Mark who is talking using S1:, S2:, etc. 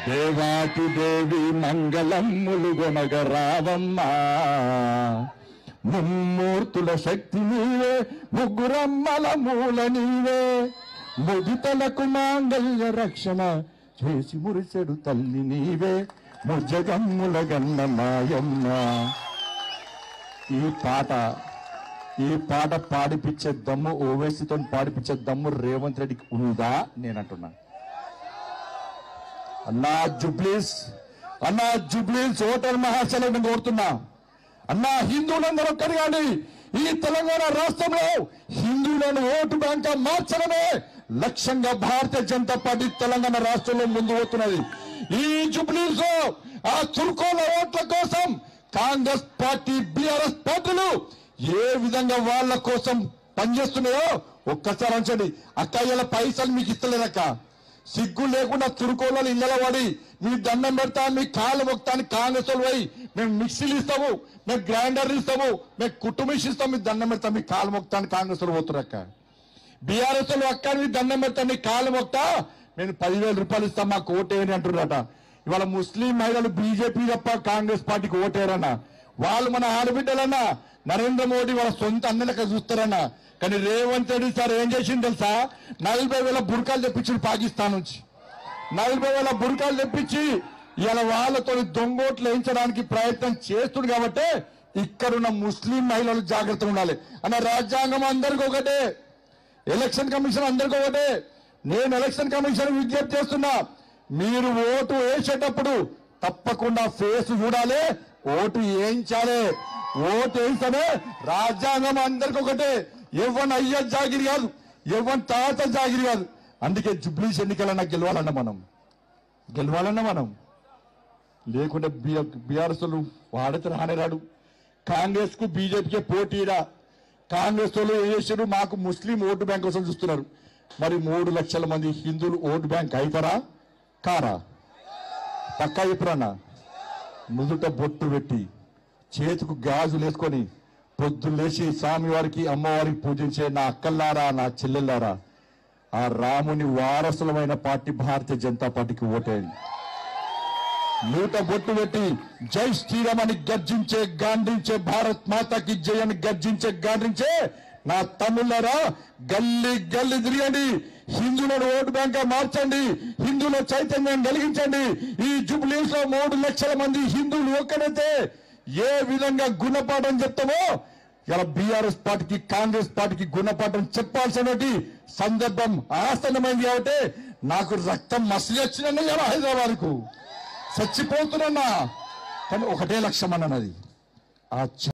S1: దేవాతి దేవి మంగళమ్ములు గొనగ రావమ్మా, ముమ్మూర్తుల శక్తి నీవే, ముగ్గురమ్మల మూల నీవే, ముదితలకు మాంగళ్య రక్షణ చేసి మురిసెడు తల్లి నీవే, ముజ్జగమ్ముల గన్న మాయమ్మ. ఈ పాట పాడిపించే దమ్ము, ఓవైసీతో పాడిపించే దమ్ము రేవంత్ రెడ్డికి ఉందా? నేనంటున్నా. అన్నా జుబ్లీస్ హోటల్ మహాశలను కోరుతున్నా. అన్నా హిందువులందరూ ఒక్కరు కానీ ఈ తెలంగాణ రాష్ట్రంలో హిందువులను ఓటు బ్యాంక్ మార్చడమే లక్ష్యంగా భారతీయ జనతా పార్టీ తెలంగాణ రాష్ట్రంలో ముందు పోతున్నది. ఈ జుబ్లీస్ ఆ తుర్కోల ఓట్ల కోసం కాంగ్రెస్ పార్టీ, బీఆర్ఎస్ పార్టీలు ఏ విధంగా వాళ్ళ కోసం పనిచేస్తున్నాయో ఒక్కసారి అంచండి. అక్కయ్యల పైసలు మీకు ఇస్తలేదక్క, సిగ్గు లేకుండా తురుకోళ్ళు ఇళ్ళ పడి మీ దండం పెడతా, మీ కాళ్ళు మొక్తాన్ని కాంగ్రెస్ వాళ్ళు పోయి మేము మిక్సీలు ఇస్తాము, మేము గ్రైండర్లు ఇస్తాము, మేము కుటుంబిష్ ఇస్తాము, మీ దండం పెడతాం, మీ కాళ్ళు మొక్తాన్ని కాంగ్రెస్ వాళ్ళు పోతున్నారు అక్క. బీఆర్ఎస్ వాళ్ళు అక్క మీ దండం పెడతా, మీ కాళ్ళు మొక్తా, నేను 10,000 రూపాయలు ఇస్తాం మాకు ఓటేయని అంటున్నారట. ఇవాళ ముస్లిం మహిళలు బీజేపీ తప్ప కాంగ్రెస్ పార్టీకి ఓటేరన్నా. వాళ్ళు మన ఆడబిడ్డలన్నా నరేంద్ర మోడీ వాళ్ళ సొంత అన్నలక చూస్తారన్నా. కానీ రేవంత్ రెడ్డి సార్ ఏం చేసింది తెలుసా? 40,000 బుర్కాలు తెప్పించింది పాకిస్తాన్ నుంచి. 40,000 బుర్కాలు తెప్పించి ఇలా వాళ్ళతో దొంగోట్లు వేయించడానికి ప్రయత్నం చేస్తుంది. కాబట్టి ఇక్కడున్న ముస్లిం మహిళలు జాగ్రత్తగా ఉండాలి అన్న. రాజ్యాంగం అందరికీ ఒకటే, ఎలక్షన్ కమిషన్ అందరికీ ఒకటే. నేను ఎలక్షన్ కమిషన్ విజ్ఞప్తి చేస్తున్నా, మీరు ఓటు వేసేటప్పుడు తప్పకుండా ఫేస్ చూడాలి, ఓటు వేయించాలి. ఓటు వేస్తేనే రాజ్యాంగం అందరికీ ఒకటే. ఎవరి అయ్య జాగిరి కాదు, ఎవరి తాత జాగిరి కాదు. అందుకే జుబ్లీస్ ఎన్నికలన్నా గెలవాలన్నా మనం లేకుంటే బీఆర్ఎస్ వాడితే రానేరాడు. కాంగ్రెస్ కు బీజేపీకే పోటీరా. కాంగ్రెస్ వాళ్ళు ఏం చేశారు? మాకు ముస్లిం ఓటు బ్యాంక్ కోసం చూస్తున్నారు. మరి 3 లక్షల మంది హిందువులు ఓటు బ్యాంక్ అవుతారా కారా? పక్కా చెప్పురన్నా. నుదుట బొట్టు పెట్టి చేతికి గాజులు వేసుకొని పొద్దున్న లేచి స్వామివారికి, అమ్మవారికి పూజించే నా అక్కల్లారా, నా చెల్లెల్లారా, ఆ రాముని వారసులమైన పార్టీ భారతీయ జనతా పార్టీకి ఓటేయండి. నూట బొట్టు పెట్టి జై శ్రీరామ్ అని గర్జించే, గాండ్రించే, భారత్ మాతాకి జై అని గర్జించే, గాండ్రించే నా తమ్ముళ్ళారా, గల్లీ గల్లీ తిరగండి, హిందువులను ఓటు బ్యాంక్ మార్చండి, హిందువుల చైతన్యం కలిగించండి. ఈ జుబ్లీస్ లో 3 లక్షల మంది హిందువులు ఒక్కరైతే ఏ విధంగా గుణపాఠం చెప్తామో ఇలా బీఆర్ఎస్ పార్టీకి, కాంగ్రెస్ పార్టీకి గుణపాఠం చెప్పాల్సినటువంటి సందర్భం ఆసన్నమైంది. కాబట్టి నాకు రక్తం మసిలి వచ్చిన హైదరాబాద్ కు చచ్చిపోతున్నా. కానీ ఒకటే లక్ష్యం అన్నది, ఆ